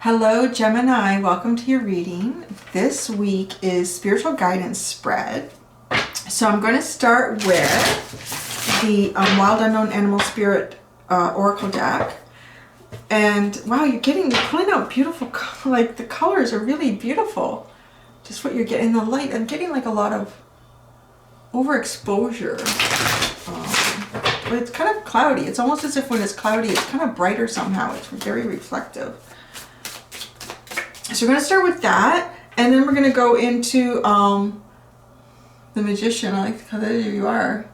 Hello Gemini, welcome to your reading. This week is Spiritual Guidance Spread. So I'm going to start with the Wild Unknown Animal Spirit Oracle deck. And wow, you're pulling out beautiful, like the colors are really beautiful. Just what you're getting, the light. I'm getting like a lot of overexposure. But it's kind of cloudy. It's almost as if when it's cloudy, it's kind of brighter somehow. It's very reflective. So we're going to start with that, and then we're going to go into the Magician. I like how there you are.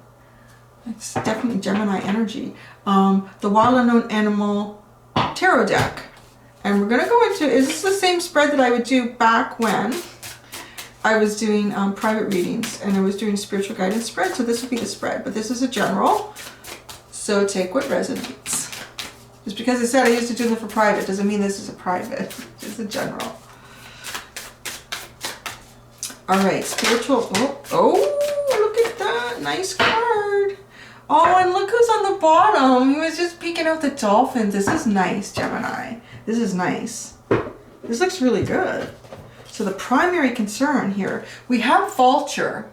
It's definitely Gemini energy. The Wild Unknown Animal Tarot deck. And we're going to go into, is this the same spread that I would do back when I was doing private readings and I was doing spiritual guidance spread? So this would be the spread, but this is a general. So take what resonates. Just because I said I used to do them for private doesn't mean this is a private. It's a general. All right, spiritual. Oh, look at that. Nice card. Oh, and look who's on the bottom. He was just peeking out the dolphins. This is nice, Gemini. This is nice. This looks really good. So the primary concern here, we have vulture.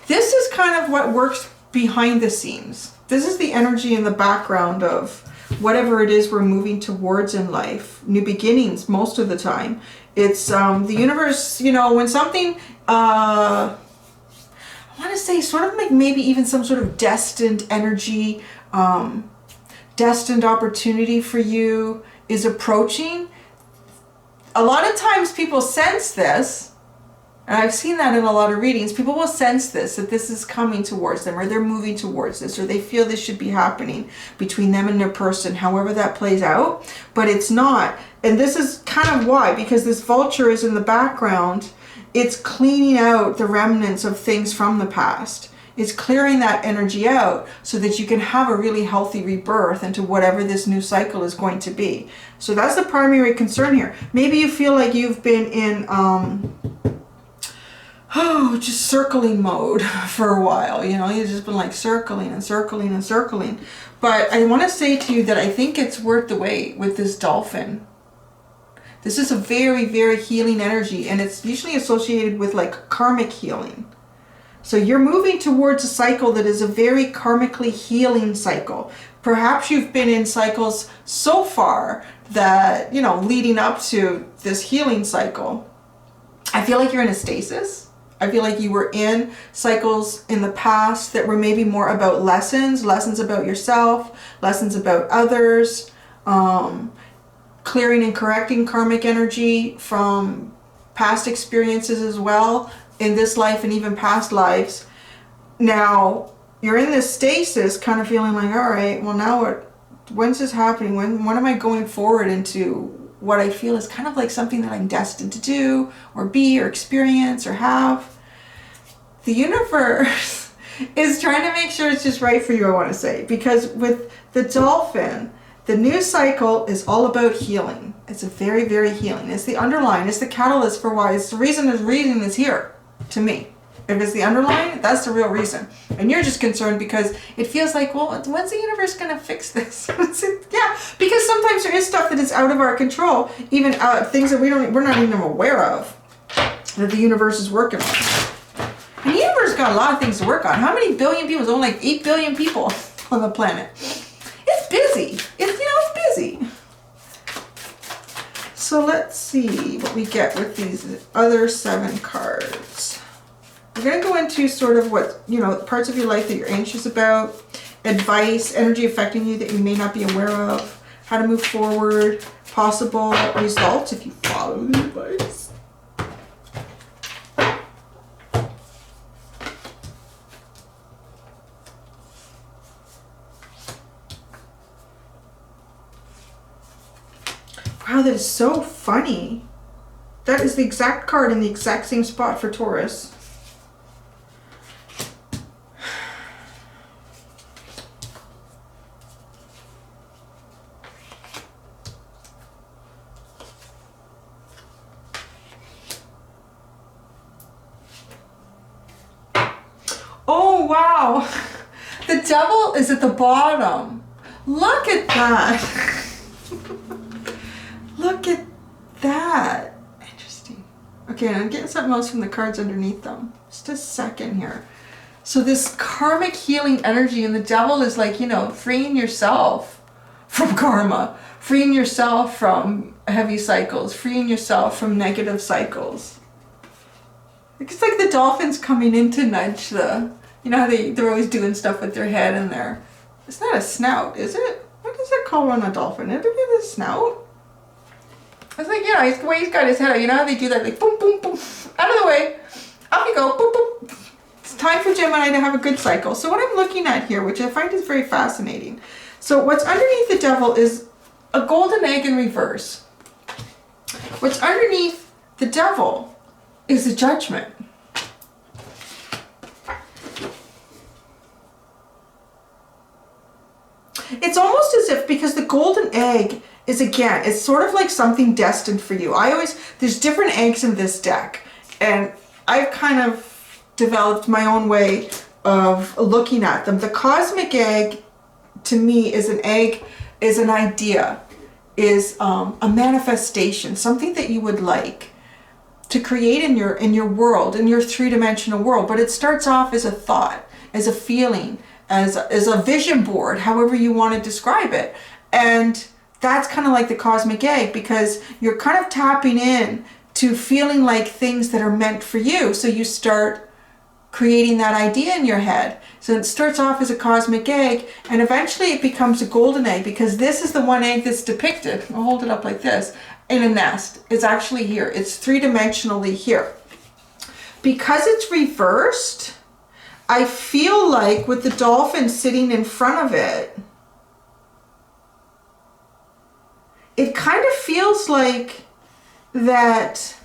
This is kind of what works behind the scenes. This is the energy in the background of whatever it is we're moving towards in life. New beginnings most of the time. It's the universe, you know, when something, I want to say sort of like maybe even some sort of destined energy, destined opportunity for you is approaching. A lot of times people sense this, and I've seen that in a lot of readings. People will sense this, that this is coming towards them, or they're moving towards this, or they feel this should be happening between them and their person, however that plays out. But it's not. And this is kind of why, because this vulture is in the background. It's cleaning out the remnants of things from the past. It's clearing that energy out so that you can have a really healthy rebirth into whatever this new cycle is going to be. So that's the primary concern here. Maybe you feel like you've been in just circling mode for a while. You know, you've just been like circling and circling and circling. But I want to say to you that I think it's worth the wait with this dolphin. This is a very, very healing energy, and it's usually associated with like karmic healing. So you're moving towards a cycle that is a very karmically healing cycle. Perhaps you've been in cycles so far that, you know, leading up to this healing cycle, I feel like you're in a stasis. I feel like you were in cycles in the past that were maybe more about lessons about yourself, lessons about others, clearing and correcting karmic energy from past experiences as well in this life and even past lives. Now you're in this stasis, kind of feeling like, all right, well now when's this happening? When am I going forward into what I feel is kind of like something that I'm destined to do or be or experience or have? The universe is trying to make sure it's just right for you, I want to say, because with the dolphin, the new cycle is all about healing. It's a very, very healing. It's the underlying, it's the catalyst for why, it's the reason this reading is here to me. If it's the underlying, that's the real reason. And you're just concerned because it feels like, well, when's the universe going to fix this? Yeah, because sometimes there is stuff that is out of our control, even things that we're not even aware of, that the universe is working on. And the universe got a lot of things to work on. How many billion people? There's only like 8 billion people on the planet. It's busy. It's busy. So let's see what we get with these other 7 cards. We're going to go into sort of what, you know, parts of your life that you're anxious about, advice, energy affecting you that you may not be aware of, how to move forward, possible results if you follow the advice. Wow, that is so funny. That is the exact card in the exact same spot for Taurus. Oh, wow. The devil is at the bottom. Look at that. Look at that? Interesting. Okay, I'm getting something else from the cards underneath them. Just a second here. So this karmic healing energy, and the devil is like, you know, freeing yourself from karma, freeing yourself from heavy cycles, freeing yourself from negative cycles. It's like the dolphins coming in to nudge the, you know how they're always doing stuff with their head and their, it's not a snout, is it? What is it called on a dolphin? Isn't it a snout? It's like, you know, the way he's got his head out, you know how they do that, like boom, boom, boom, out of the way, up you go, boom, boom. It's time for Gemini to have a good cycle. So what I'm looking at here, which I find is very fascinating. So what's underneath the devil is a golden egg in reverse. What's underneath the devil is a judgment. It's almost as if, because the golden egg is, again, it's sort of like something destined for you. There's different eggs in this deck, and I've kind of developed my own way of looking at them. The cosmic egg, to me, is an egg, is an idea, is a manifestation, something that you would like to create in your world, in your three-dimensional world. But it starts off as a thought, as a feeling, as a vision board, however you want to describe it. And that's kind of like the cosmic egg, because you're kind of tapping in to feeling like things that are meant for you. So you start creating that idea in your head. So it starts off as a cosmic egg, and eventually it becomes a golden egg, because this is the one egg that's depicted. I'll hold it up like this, in a nest. It's actually here. It's three-dimensionally here. Because it's reversed, I feel like with the dolphin sitting in front of it, it kind of feels like that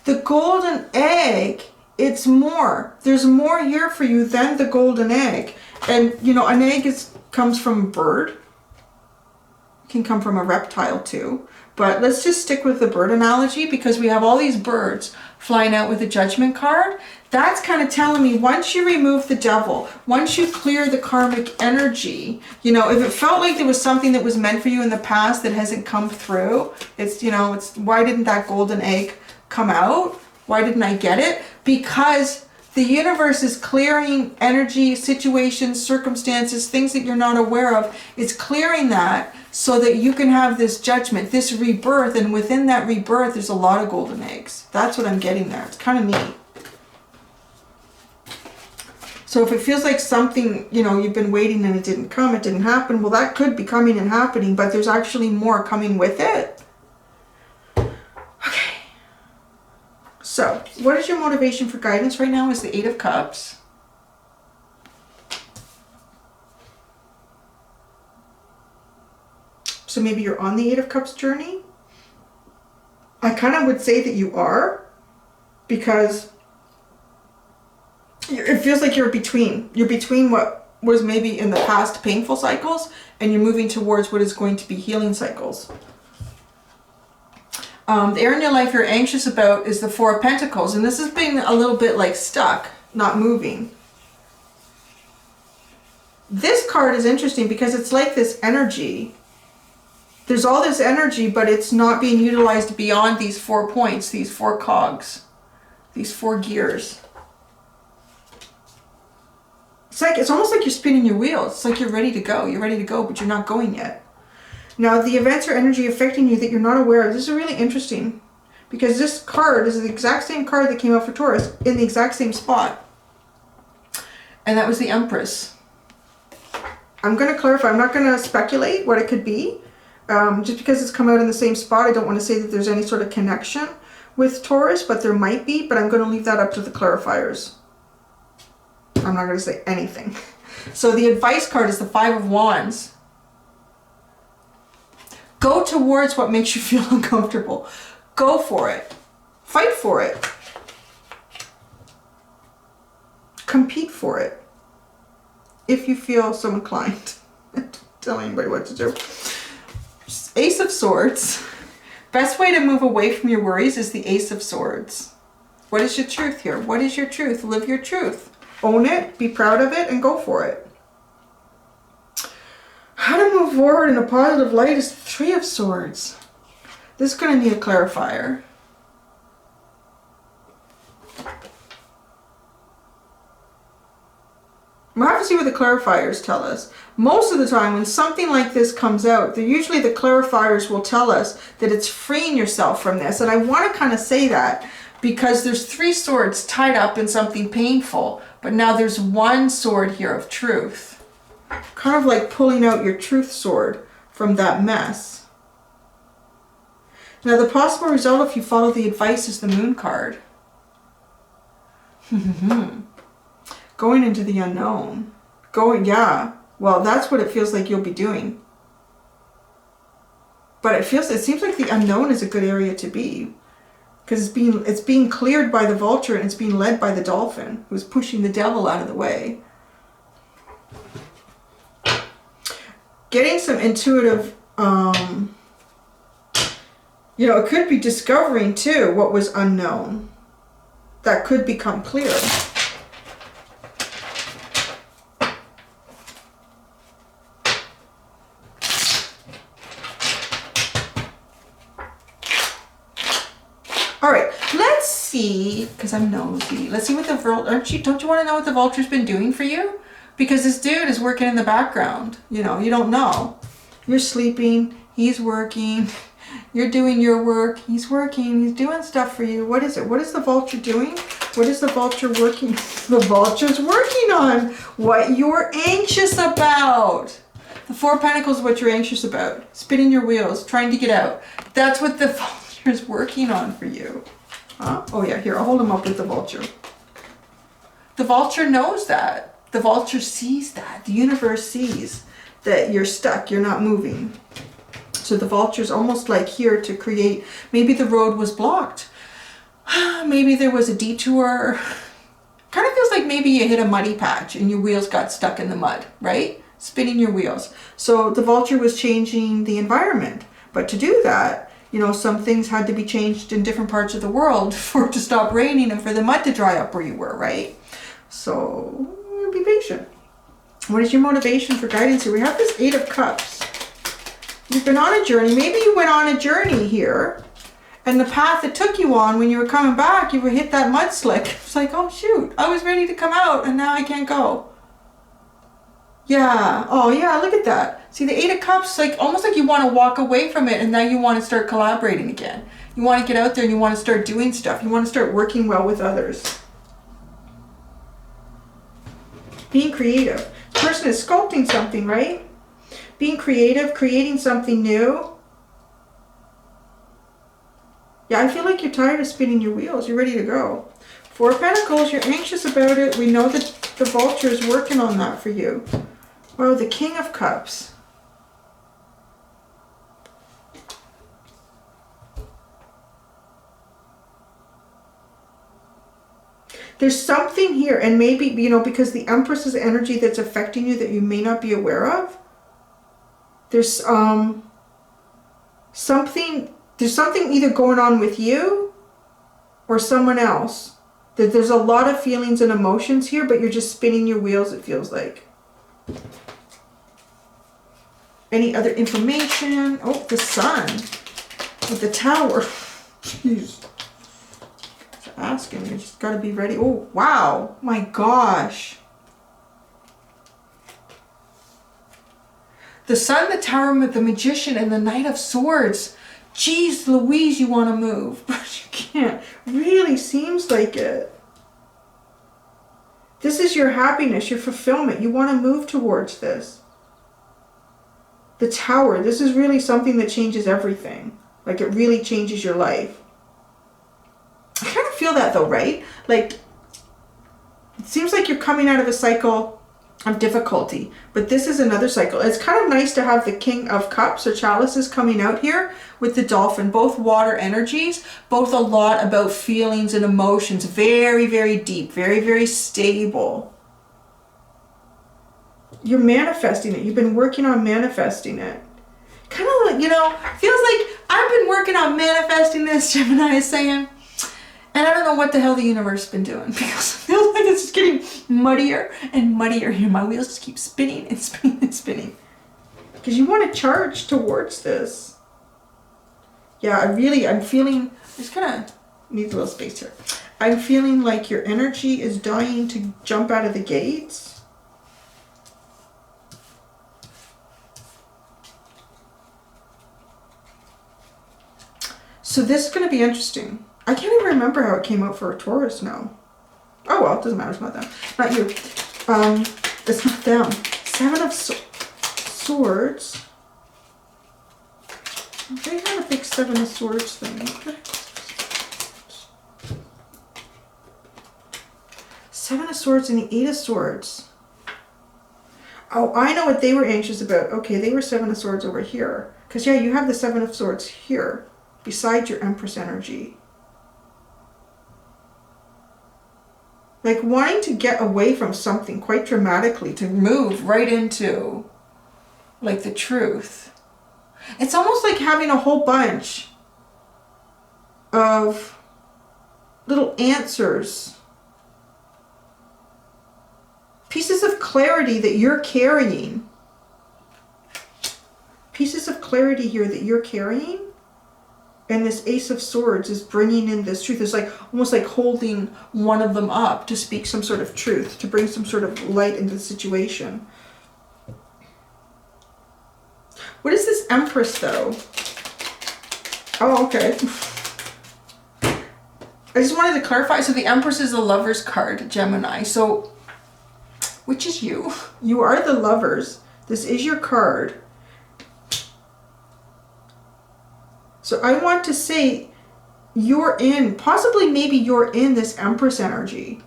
the golden egg, it's more. There's more here for you than the golden egg. And, you know, an egg comes from a bird. It can come from a reptile too. But let's just stick with the bird analogy, because we have all these birds flying out with a judgment card. That's kind of telling me, once you remove the devil, once you clear the karmic energy, you know, if it felt like there was something that was meant for you in the past that hasn't come through, it's, you know, it's, why didn't that golden egg come out? Why didn't I get it? Because the universe is clearing energy, situations, circumstances, things that you're not aware of. It's clearing that so that you can have this judgment, this rebirth, and within that rebirth, there's a lot of golden eggs. That's what I'm getting there. It's kind of neat. So if it feels like something, you know, you've been waiting and it didn't come, it didn't happen, well, that could be coming and happening, but there's actually more coming with it. Okay. So, what is your motivation for guidance right now is the Eight of Cups. So maybe you're on the Eight of Cups journey. I kind of would say that you are, because it feels like you're between. You're between what was maybe in the past painful cycles, and you're moving towards what is going to be healing cycles. The area in your life you're anxious about is the Four Pentacles, and this has been a little bit like stuck, not moving. This card is interesting because it's like this energy. There's all this energy, but it's not being utilized beyond these 4 points, these 4 cogs, these 4 gears. It's almost like you're spinning your wheels. It's like you're ready to go. You're ready to go, but you're not going yet. Now, the events or energy affecting you that you're not aware of, this is really interesting, because this card is the exact same card that came out for Taurus in the exact same spot. And that was the Empress. I'm going to clarify. I'm not going to speculate what it could be. Just because it's come out in the same spot, I don't want to say that there's any sort of connection with Taurus, but there might be, but I'm going to leave that up to the clarifiers. I'm not going to say anything. So the advice card is the Five of Wands. Go towards what makes you feel uncomfortable. Go for it. Fight for it. Compete for it. If you feel so inclined. Don't tell anybody what to do. Ace of Swords. Best way to move away from your worries is the Ace of Swords. What is your truth here? What is your truth? Live your truth. Own it, be proud of it, and go for it. How to move forward in a positive light is the Three of Swords. This is going to need a clarifier. We'll have to see what the clarifiers tell us. Most of the time when something like this comes out, usually the clarifiers will tell us that it's freeing yourself from this. And I want to kind of say that because there's 3 swords tied up in something painful, but now there's 1 sword here of truth. Kind of like pulling out your truth sword from that mess. Now the possible result if you follow the advice is the Moon card. Going into the unknown. Yeah. Well, that's what it feels like you'll be doing. But it seems like the unknown is a good area to be. Because it's being cleared by the vulture and it's being led by the dolphin, who's pushing the devil out of the way. Getting some intuitive, it could be discovering too what was unknown. That could become clear. All right, let's see, because I'm nosy. Let's see what don't you want to know what the vulture's been doing for you? Because this dude is working in the background. You don't know. You're sleeping, he's working, you're doing your work, he's working, he's doing stuff for you. What is it? What is the vulture doing? What is the vulture working? The vulture's working on what you're anxious about. The Four Pentacles is what you're anxious about. Spinning your wheels, trying to get out. That's what the vulture is working on for you. Huh? Oh yeah, here, I'll hold him up with the vulture. The vulture knows that. The vulture sees that. The universe sees that you're stuck, you're not moving. So the vulture's almost like here to create, maybe the road was blocked. Maybe there was a detour. Kind of feels like maybe you hit a muddy patch and your wheels got stuck in the mud, right? Spinning your wheels. So the vulture was changing the environment. But to do that, some things had to be changed in different parts of the world for it to stop raining and for the mud to dry up where you were, right? So be patient. What is your motivation for guidance here? We have this 8 of Cups. You've been on a journey. Maybe you went on a journey here and the path it took you on when you were coming back, you were hit that mud slick. It's like, oh shoot, I was ready to come out and now I can't go. Yeah. Oh yeah, look at that. See, the 8 of Cups, like almost like you want to walk away from it and now you want to start collaborating again. You want to get out there and you want to start doing stuff. You want to start working well with others. Being creative. This person is sculpting something, right? Being creative, creating something new. Yeah, I feel like you're tired of spinning your wheels. You're ready to go. 4 of Pentacles, you're anxious about it. We know that the vulture is working on that for you. Wow, the King of Cups. There's something here, and maybe, because the Empress's energy that's affecting you that you may not be aware of. There's something either going on with you or someone else. That there's a lot of feelings and emotions here, but you're just spinning your wheels, it feels like. Any other information? Oh, the Sun with the Tower. Jeez. Asking, you just got to be ready. Oh, wow. My gosh. The Sun, the Tower, the Magician, and the Knight of Swords. Jeez Louise, you want to move, but you can't. Really seems like it. This is your happiness, your fulfillment. You want to move towards this. The Tower, this is really something that changes everything. Like it really changes your life. I kind of feel that though, right? Like, it seems like you're coming out of a cycle of difficulty, but this is another cycle. It's kind of nice to have the King of Cups or Chalices coming out here with the Dolphin, both water energies, both a lot about feelings and emotions, very, very deep, very, very stable. You're manifesting it. You've been working on manifesting it. Kind of like, feels like I've been working on manifesting this, Gemini is saying. And I don't know what the hell the universe has been doing because it feels like it's just getting muddier and muddier here. My wheels just keep spinning and spinning and spinning. Because you want to charge towards this. Yeah, I'm feeling, just kind of need a little space here. I'm feeling like your energy is dying to jump out of the gates. So this is going to be interesting. I can't even remember how it came out for a Taurus now. Oh well, it doesn't matter, it's not them. Not you. It's not them. Seven of Swords. They had a big Seven of Swords thing. Okay. Seven of Swords and the Eight of Swords. Oh, I know what they were anxious about. Okay, they were Seven of Swords over here. Because yeah, you have the Seven of Swords here. Beside your Empress energy. Like wanting to get away from something quite dramatically, to move right into like the truth. It's almost like having a whole bunch of little answers. Pieces of clarity that you're carrying. Pieces of clarity here that you're carrying. And this Ace of Swords is bringing in this truth. It's like almost like holding one of them up to speak some sort of truth, to bring some sort of light into the situation. What is this Empress though? Oh, okay. I just wanted to clarify. So the Empress is the Lover's card, Gemini. So, which is you? You are the Lovers. This is your card. So I want to say you're in, possibly maybe you're in this Empress energy.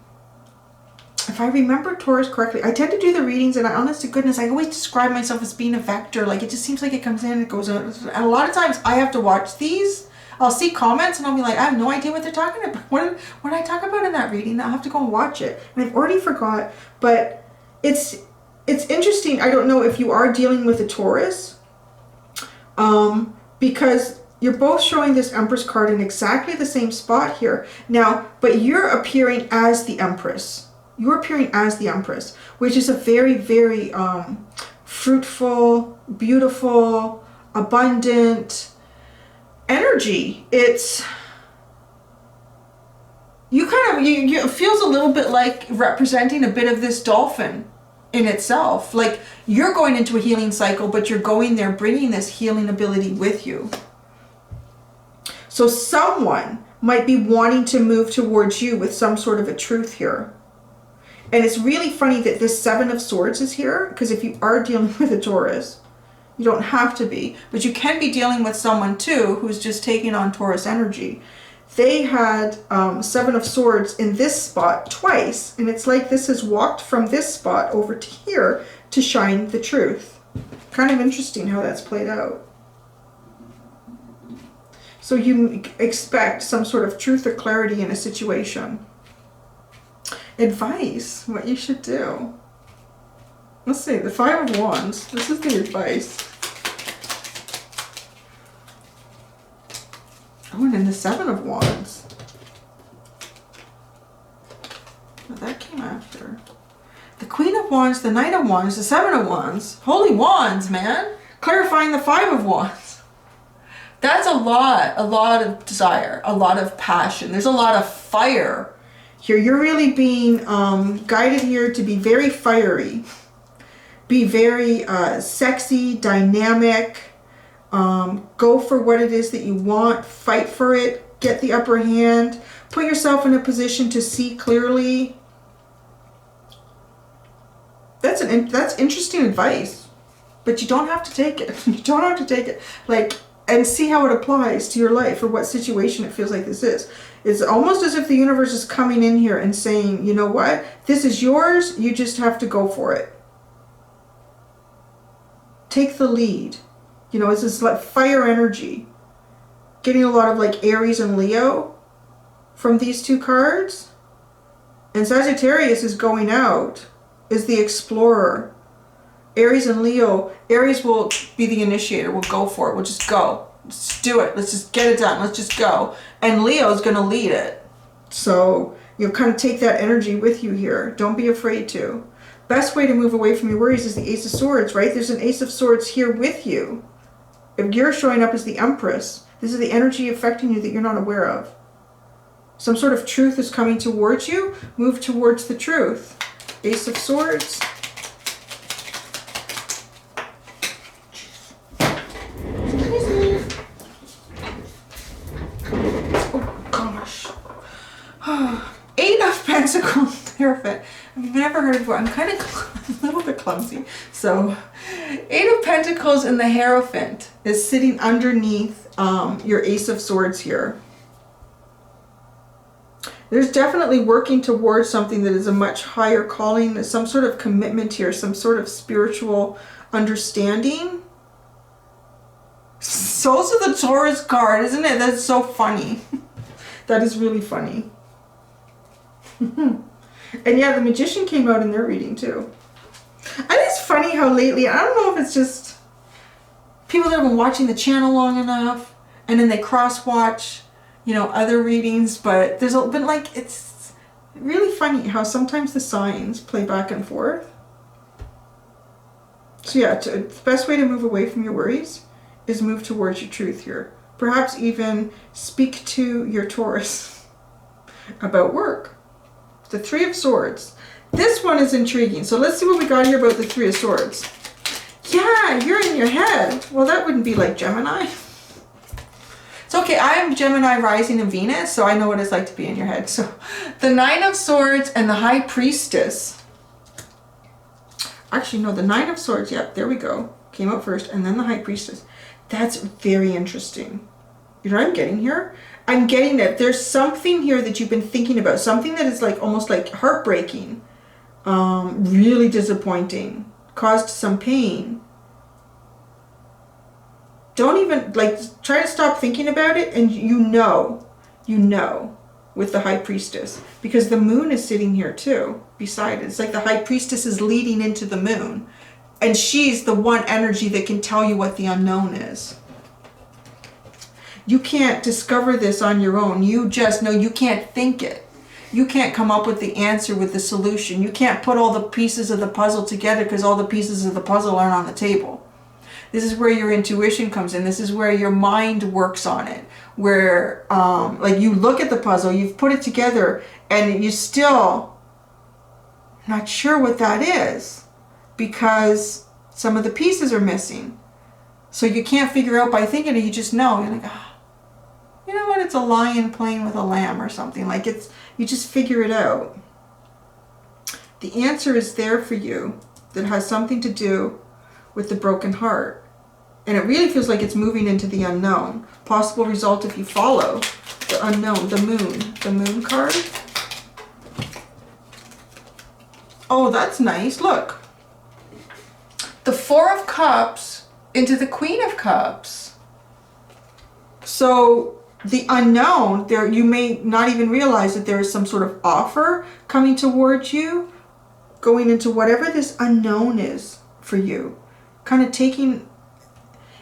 If I remember Taurus correctly, I tend to do the readings and honest to goodness, I always describe myself as being a vector. Like it just seems like it comes in and it goes out. And a lot of times I have to watch these. I'll see comments and I'll be like, I have no idea what they're talking about. What I talk about in that reading? I'll have to go and watch it. And I've already forgot, but it's interesting. I don't know if you are dealing with a Taurus, because you're both showing this Empress card in exactly the same spot here. Now, but you're appearing as the Empress. You're appearing as the Empress, which is a very, very fruitful, beautiful, abundant energy. It's, you kind of, it feels a little bit like representing a bit of this dolphin in itself. Like you're going into a healing cycle, but you're going there bringing this healing ability with you. So someone might be wanting to move towards you with some sort of a truth here. And it's really funny that this Seven of Swords is here, because if you are dealing with a Taurus, you don't have to be, but you can be dealing with someone too who's just taking on Taurus energy. They had Seven of Swords in this spot twice, and it's like this has walked from this spot over to here to shine the truth. Kind of interesting how that's played out. So you expect some sort of truth or clarity in a situation. Advice, what you should do. Let's see, the Five of Wands. This is the advice. Oh, and then the Seven of Wands. Oh, that came after. The Queen of Wands, the Knight of Wands, the Seven of Wands. Holy Wands, man. Clarifying the Five of Wands. That's a lot of desire, a lot of passion. There's a lot of fire here. You're really being guided here to be very fiery, be very sexy, dynamic, go for what it is that you want, fight for it, get the upper hand, put yourself in a position to see clearly. That's interesting advice, but you don't have to take it. You don't have to take it. Like, and see how it applies to your life or what situation it feels like this is. It's almost as if the universe is coming in here and saying, you know what? This is yours. You just have to go for it. Take the lead. You know, it's this like fire energy. Getting a lot of like Aries and Leo from these two cards. And Sagittarius is going out, is the explorer. Aries and Leo, Aries will be the initiator. We'll go for it. We'll just go. Let's do it. Let's just get it done. Let's just go. And Leo's going to lead it. So you'll kind of take that energy with you here. Don't be afraid to. Best way to move away from your worries is the Ace of Swords, right? There's an Ace of Swords here with you. If you're showing up as the Empress, This is the energy affecting you that you're not aware of. Some sort of truth is coming towards you. Move towards the truth. Ace of Swords. Oh, gosh. 8 of Pentacles. Hierophant. I've never heard it before. I'm kind of a little bit clumsy. So, 8 of Pentacles and the Hierophant is sitting underneath your Ace of Swords here. There's definitely working towards something that is a much higher calling, some sort of commitment here, some sort of spiritual understanding. Souls of the Taurus card, isn't it? That's so funny. That is really funny. And yeah, the Magician came out in their reading too. And it's funny how lately, I don't know if it's just people that have been watching the channel long enough and then they cross-watch, you know, other readings, but there's been like, it's really funny how sometimes the signs play back and forth. So yeah, the best way to move away from your worries is move towards your truth here. Perhaps even speak to your Taurus about work. The Three of Swords. This one is intriguing. So let's see what we got here about the Three of Swords. Yeah, you're in your head. Well, that wouldn't be like Gemini. It's okay, I'm Gemini rising in Venus, so I know what it's like to be in your head. So the Nine of Swords and the High Priestess. Actually, no, the Nine of Swords, yep, there we go. Came out first, and then the High Priestess. That's very interesting. You know what I'm getting here? I'm getting that there's something here that you've been thinking about. Something that is like almost like heartbreaking. Really disappointing. Caused some pain. Don't even, like, try to stop thinking about it, and you know, with the High Priestess. Because the moon is sitting here too, beside it. It's like the High Priestess is leading into the moon. And she's the one energy that can tell you what the unknown is. You can't discover this on your own. You just know, you can't think it. You can't come up with the answer, with the solution. You can't put all the pieces of the puzzle together because all the pieces of the puzzle aren't on the table. This is where your intuition comes in. This is where your mind works on it. Where, like, you look at the puzzle, you've put it together, and you're still not sure what that is because some of the pieces are missing. So you can't figure out by thinking it, you just know. You're like, ah, you know what? It's a lion playing with a lamb or something. Like, it's, you just figure it out. The answer is there for you that has something to do with the broken heart. And it really feels like it's moving into the unknown. Possible result if you follow the unknown, the moon card. Oh, that's nice. Look. The Four of Cups into the Queen of Cups. So the unknown, there, you may not even realize that there is some sort of offer coming towards you, going into whatever this unknown is for you. Kind of taking,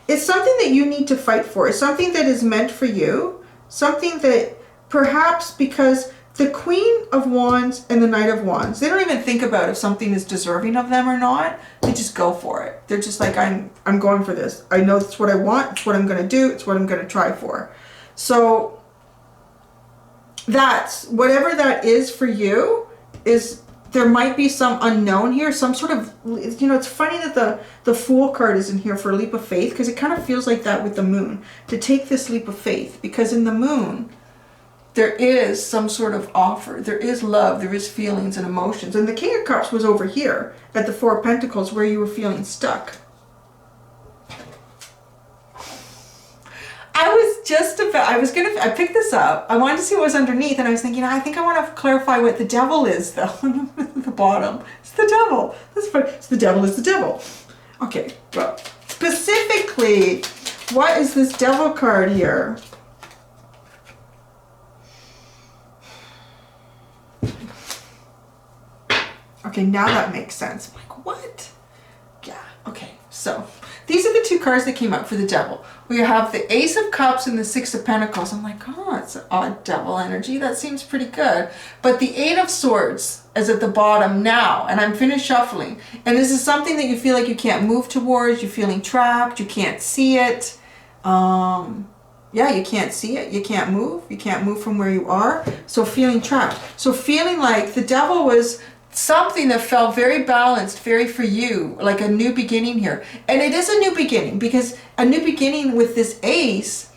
it's something that you need to fight for. It's something that is meant for you. Something that perhaps, because the Queen of Wands and the Knight of Wands, they don't even think about if something is deserving of them or not. They just go for it. They're just like, I'm going for this. I know it's what I want. It's what I'm going to do. It's what I'm going to try for. So that's, whatever that is for you, is, there might be some unknown here, some sort of, you know, it's funny that the Fool card is in here for a leap of faith, because it kind of feels like that with the moon, to take this leap of faith, because in the moon, there is some sort of offer, there is love, there is feelings and emotions, and the King of Cups was over here at the Four Pentacles where you were feeling stuck. I picked this up. I wanted to see what was underneath, and I was thinking, I think I want to clarify what the devil is, though. At the bottom. It's the devil. That's funny. So the devil is the devil. Okay, well, specifically, what is this devil card here? Okay, now that makes sense. I'm like, what? Yeah, okay, so these are the two cards that came up for the devil. We have the Ace of Cups and the Six of Pentacles. I'm like, oh, it's an odd devil energy. That seems pretty good. But the Eight of Swords is at the bottom now, and I'm finished shuffling. And this is something that you feel like you can't move towards. You're feeling trapped. You can't see it. Yeah, you can't see it. You can't move. You can't move from where you are. So feeling trapped. So feeling like the devil was something that felt very balanced, very for you, like a new beginning here. And it is a new beginning, because a new beginning with this ace,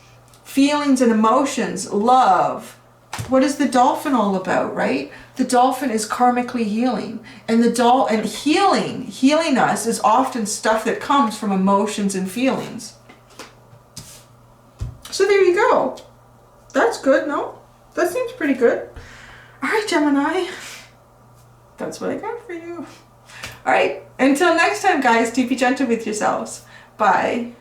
feelings and emotions, love. What is the dolphin all about, right? The dolphin is karmically healing. And and healing us is often stuff that comes from emotions and feelings. So there you go. That's good, no? That seems pretty good. All right, Gemini. That's what I got for you. All right. Until next time, guys, do be gentle with yourselves. Bye.